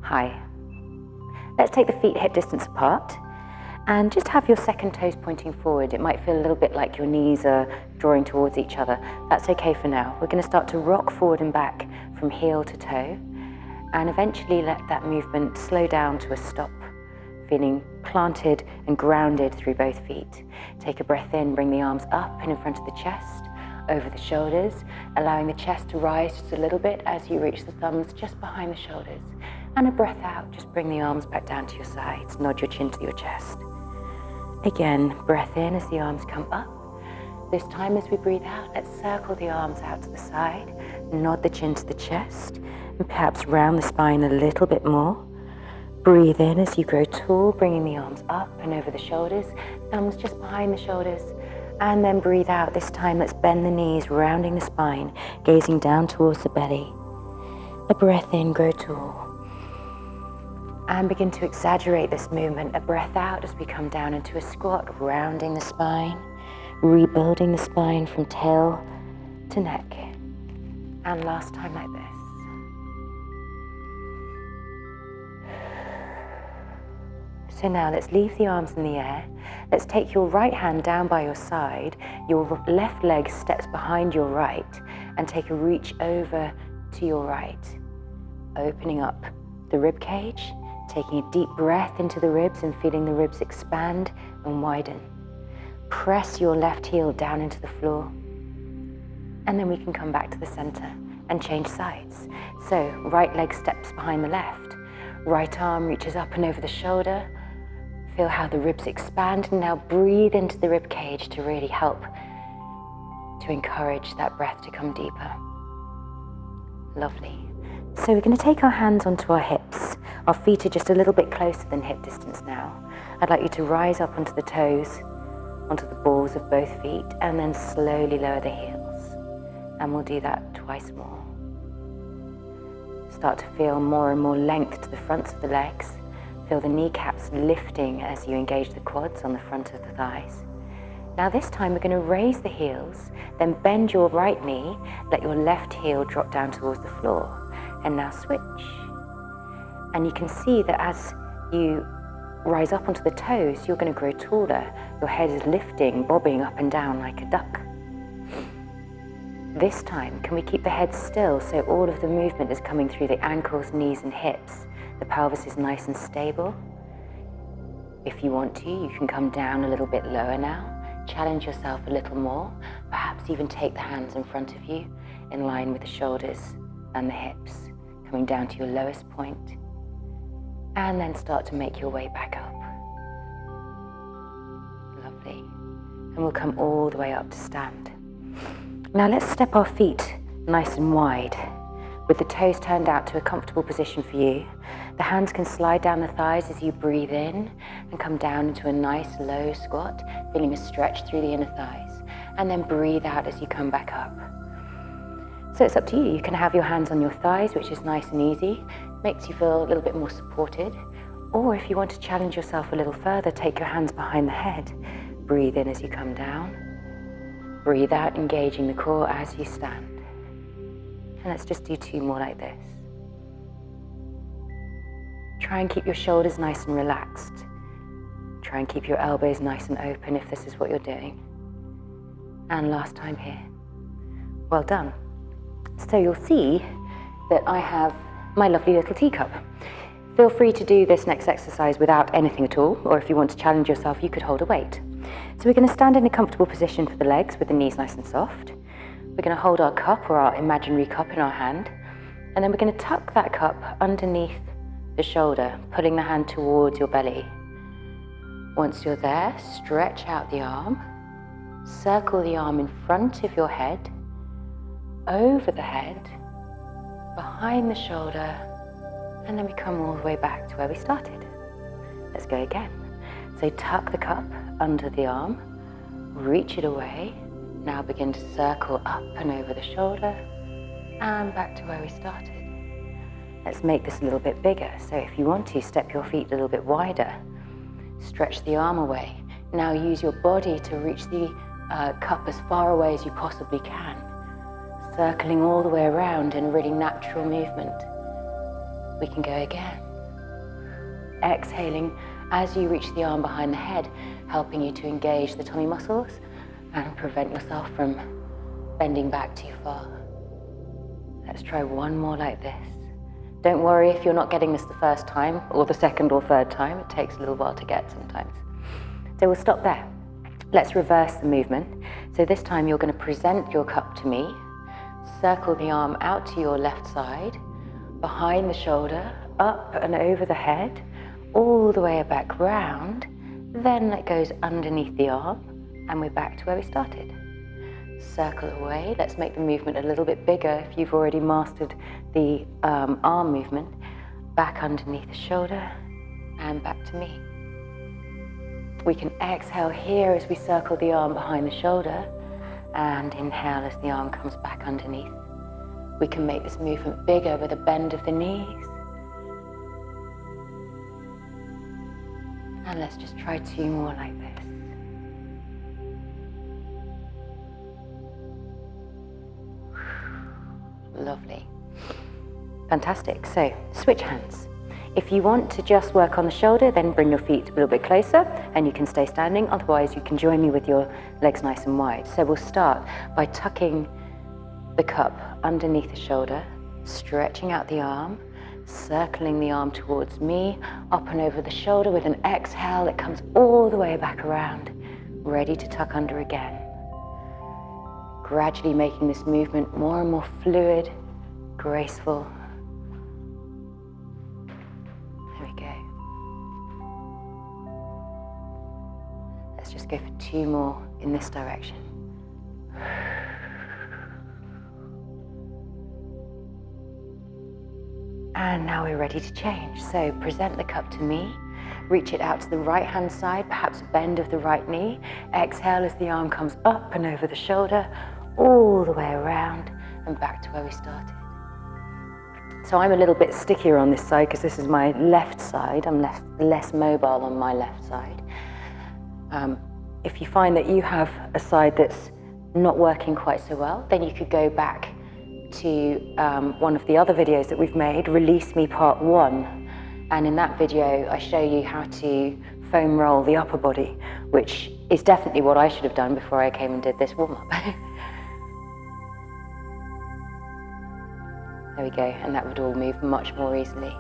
Hi. Let's take the feet hip distance apart and just have your second toes pointing forward. It might feel a little bit like your knees are drawing towards each other. That's okay for now. We're going to start to rock forward and back from heel to toe and eventually let that movement slow down to a stop, feeling planted and grounded through both feet. Take a breath in, bring the arms up and in front of the chest, over the shoulders, allowing the chest to rise just a little bit as you reach the thumbs just behind the shoulders. And a breath out, just bring the arms back down to your sides, nod your chin to your chest. Again, breath in as the arms come up. This time as we breathe out, let's circle the arms out to the side, nod the chin to the chest, and perhaps round the spine a little bit more. Breathe in as you grow tall, bringing the arms up and over the shoulders, thumbs just behind the shoulders. And then breathe out. This time let's bend the knees, rounding the spine, gazing down towards the belly. A breath in, grow tall. And begin to exaggerate this movement. A breath out as we come down into a squat, rounding the spine, rebuilding the spine from tail to neck. And last time like this. So now let's leave the arms in the air. Let's take your right hand down by your side. Your left leg steps behind your right and take a reach over to your right. Opening up the rib cage, taking a deep breath into the ribs and feeling the ribs expand and widen. Press your left heel down into the floor. And then we can come back to the center and change sides. So right leg steps behind the left. Right arm reaches up and over the shoulder. Feel how the ribs expand, and now breathe into the rib cage to really help to encourage that breath to come deeper. Lovely. So we're going to take our hands onto our hips. Our feet are just a little bit closer than hip distance now. I'd like you to rise up onto the toes, onto the balls of both feet, and then slowly lower the heels. And we'll do that twice more. Start to feel more and more length to the fronts of the legs. Feel the kneecaps lifting as you engage the quads on the front of the thighs. Now this time we're going to raise the heels, then bend your right knee, let your left heel drop down towards the floor. And now switch. And you can see that as you rise up onto the toes, you're going to grow taller. Your head is lifting, bobbing up and down like a duck. This time, can we keep the head still so all of the movement is coming through the ankles, knees and hips? The pelvis is nice and stable. If you want to, you can come down a little bit lower now. Challenge yourself a little more. Perhaps even take the hands in front of you in line with the shoulders and the hips, coming down to your lowest point. And then start to make your way back up. Lovely. And we'll come all the way up to stand. Now let's step our feet nice and wide, with the toes turned out to a comfortable position for you. The hands can slide down the thighs as you breathe in and come down into a nice low squat, feeling a stretch through the inner thighs. And then breathe out as you come back up. So it's up to you. You can have your hands on your thighs, which is nice and easy. Makes you feel a little bit more supported. Or if you want to challenge yourself a little further, take your hands behind the head. Breathe in as you come down. Breathe out, engaging the core as you stand. And let's just do two more like this. Try and keep your shoulders nice and relaxed. Try and keep your elbows nice and open if this is what you're doing. And last time here. Well done. So you'll see that I have my lovely little teacup. Feel free to do this next exercise without anything at all, or if you want to challenge yourself, you could hold a weight. So we're going to stand in a comfortable position for the legs with the knees nice and soft. We're going to hold our cup or our imaginary cup in our hand, and then we're going to tuck that cup underneath the shoulder, pulling the hand towards your belly. Once you're there, stretch out the arm, circle the arm in front of your head, over the head, behind the shoulder, and then we come all the way back to where we started. Let's go again. So tuck the cup under the arm, reach it away. Now begin to circle up and over the shoulder and back to where we started. Let's make this a little bit bigger. So if you want to, step your feet a little bit wider. Stretch the arm away. Now use your body to reach the cup as far away as you possibly can. Circling all the way around in a really natural movement. We can go again. exhaling as you reach the arm behind the head, helping you to engage the tummy muscles and prevent yourself from bending back too far. Let's try one more like this. Don't worry if you're not getting this the first time or the second or third time. It takes a little while to get sometimes. So we'll stop there. Let's reverse the movement. So this time you're going to present your cup to me, circle the arm out to your left side, behind the shoulder, up and over the head, all the way back round, then that goes underneath the arm, and we're back to where we started. Circle away. Let's make the movement a little bit bigger if you've already mastered the arm movement. Back underneath the shoulder and back to me. We can exhale here as we circle the arm behind the shoulder and inhale as the arm comes back underneath. We can make this movement bigger with a bend of the knees. And let's just try 2 more like this. Lovely. Fantastic. So, switch hands. If you want to just work on the shoulder, then bring your feet a little bit closer and you can stay standing. Otherwise, you can join me with your legs nice and wide. So we'll start by tucking the cup underneath the shoulder, stretching out the arm, circling the arm towards me, up and over the shoulder with an exhale. It comes all the way back around, ready to tuck under again. Gradually making this movement more and more fluid, graceful. There we go. Let's just go for 2 more in this direction. And now we're ready to change. So present the cup to me, reach it out to the right hand side, perhaps a bend of the right knee. Exhale as the arm comes up and over the shoulder, all the way around and back to where we started. So I'm a little bit stickier on this side because this is my left side. I'm less mobile on my left side. If you find that you have a side that's not working quite so well, then you could go back to one of the other videos that we've made, Release Me Part 1. And in that video, I show you how to foam roll the upper body, which is definitely what I should have done before I came and did this warm-up. There we go, and that would all move much more easily.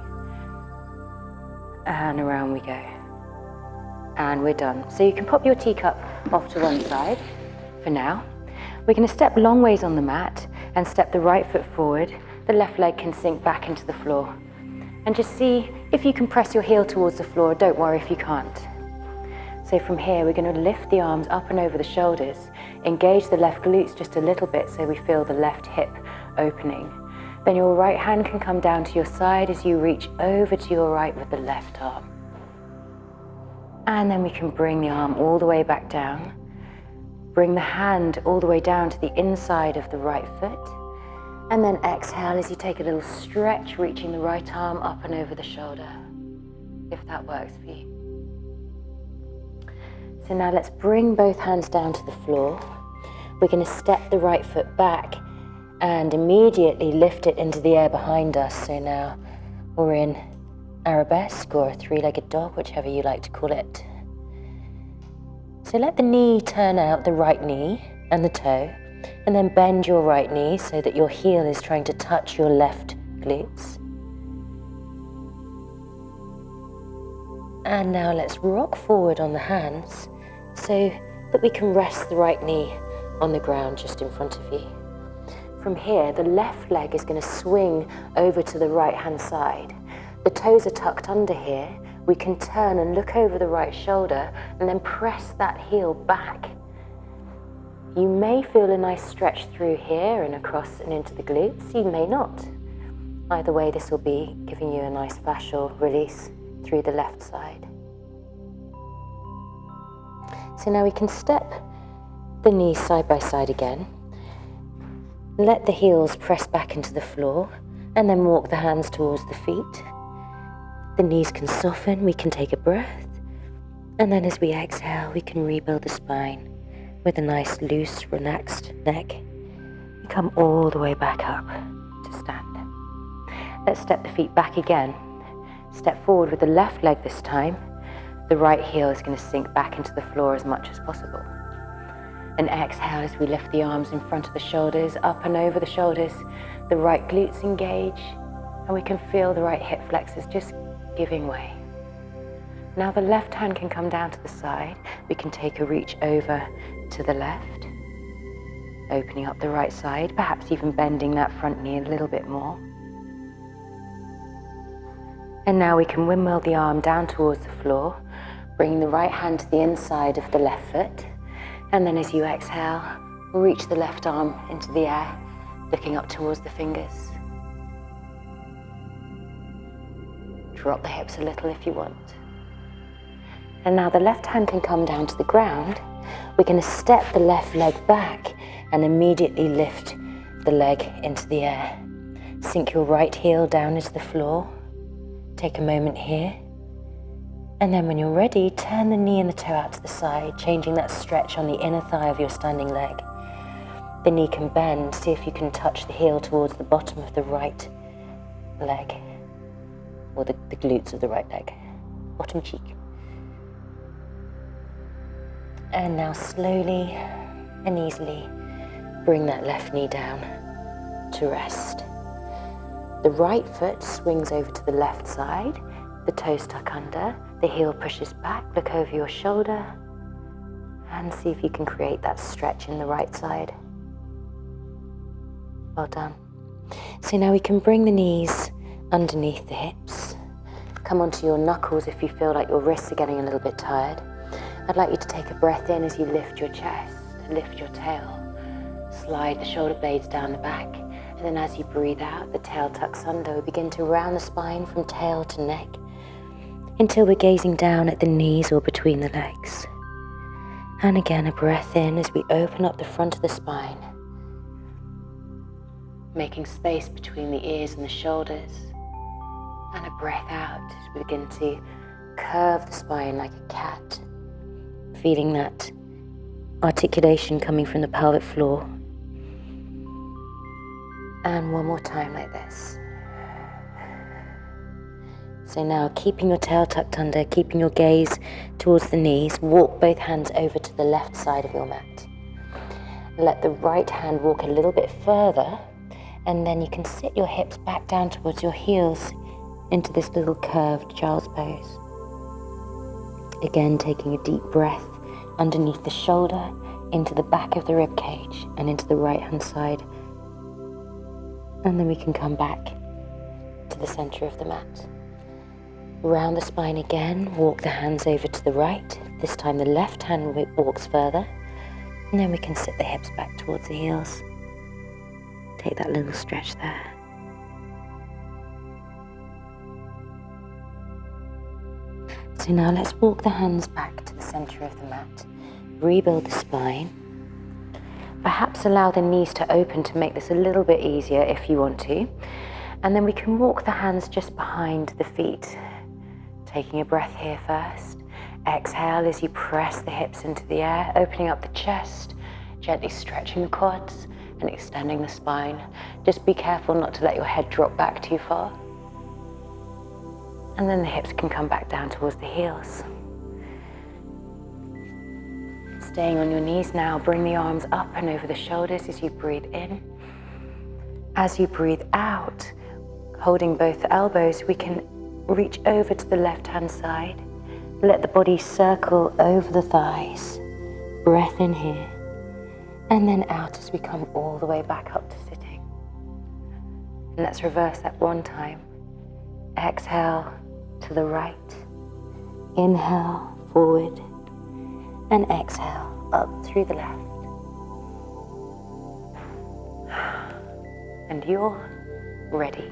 And around we go. And we're done. So you can pop your teacup off to one side for now. We're going to step long ways on the mat and step the right foot forward. The left leg can sink back into the floor. And just see if you can press your heel towards the floor. Don't worry if you can't. So from here, we're going to lift the arms up and over the shoulders, engage the left glutes just a little bit so we feel the left hip opening. Then your right hand can come down to your side as you reach over to your right with the left arm. And then we can bring the arm all the way back down. Bring the hand all the way down to the inside of the right foot. And then exhale as you take a little stretch, reaching the right arm up and over the shoulder, if that works for you. So now let's bring both hands down to the floor. We're going to step the right foot back and immediately lift it into the air behind us. So now we're in arabesque or a 3-legged dog, whichever you like to call it. So let the knee turn out, the right knee and the toe, and then bend your right knee so that your heel is trying to touch your left glutes. And now let's rock forward on the hands so that we can rest the right knee on the ground just in front of you. From here, the left leg is going to swing over to the right hand side. The toes are tucked under here. We can turn and look over the right shoulder and then press that heel back. You may feel a nice stretch through here and across and into the glutes. You may not. Either way, this will be giving you a nice fascial release through the left side. So now we can step the knees side by side again. Let the heels press back into the floor and then walk the hands towards the feet. The knees can soften, we can take a breath. And then as we exhale, we can rebuild the spine with a nice, loose, relaxed neck. We come all the way back up to stand. Let's step the feet back again. Step forward with the left leg this time. The right heel is going to sink back into the floor as much as possible. And exhale as we lift the arms in front of the shoulders, up and over the shoulders. The right glutes engage, and we can feel the right hip flexors just giving way. Now the left hand can come down to the side. We can take a reach over to the left, opening up the right side, perhaps even bending that front knee a little bit more. And now we can windmill the arm down towards the floor, bringing the right hand to the inside of the left foot. And then as you exhale, reach the left arm into the air, looking up towards the fingers. Drop the hips a little if you want. And now the left hand can come down to the ground. We're going to step the left leg back and immediately lift the leg into the air. Sink your right heel down into the floor. Take a moment here. And then when you're ready, turn the knee and the toe out to the side, changing that stretch on the inner thigh of your standing leg. The knee can bend. See if you can touch the heel towards the bottom of the right leg, or the glutes of the right leg, bottom cheek. And now slowly and easily bring that left knee down to rest. The right foot swings over to the left side, the toes tuck under, the heel pushes back, look over your shoulder, and see if you can create that stretch in the right side. Well done. So now we can bring the knees underneath the hips. Come onto your knuckles if you feel like your wrists are getting a little bit tired. I'd like you to take a breath in as you lift your chest, lift your tail, slide the shoulder blades down the back, and then as you breathe out, the tail tucks under. We begin to round the spine from tail to neck until we're gazing down at the knees or between the legs. And again, a breath in as we open up the front of the spine, making space between the ears and the shoulders, and a breath out as we begin to curve the spine like a cat, feeling that articulation coming from the pelvic floor. And one more time like this. So now, keeping your tail tucked under, keeping your gaze towards the knees, walk both hands over to the left side of your mat. Let the right hand walk a little bit further, and then you can sit your hips back down towards your heels into this little curved child's pose. Again, taking a deep breath underneath the shoulder, into the back of the rib cage, and into the right hand side. And then we can come back to the center of the mat. Round the spine again, walk the hands over to the right. This time the left hand walks further, and then we can sit the hips back towards the heels. Take that little stretch there. So now let's walk the hands back to the center of the mat. Rebuild the spine. Perhaps allow the knees to open to make this a little bit easier if you want to. And then we can walk the hands just behind the feet. Taking a breath here first. Exhale as you press the hips into the air, opening up the chest, gently stretching the quads and extending the spine. Just be careful not to let your head drop back too far. And then the hips can come back down towards the heels. Staying on your knees now, bring the arms up and over the shoulders as you breathe in. As you breathe out, holding both elbows, we can reach over to the left-hand side. Let the body circle over the thighs. Breath in here. And then out as we come all the way back up to sitting. And let's reverse that one time. Exhale to the right. Inhale forward. And exhale up through the left. And you're ready.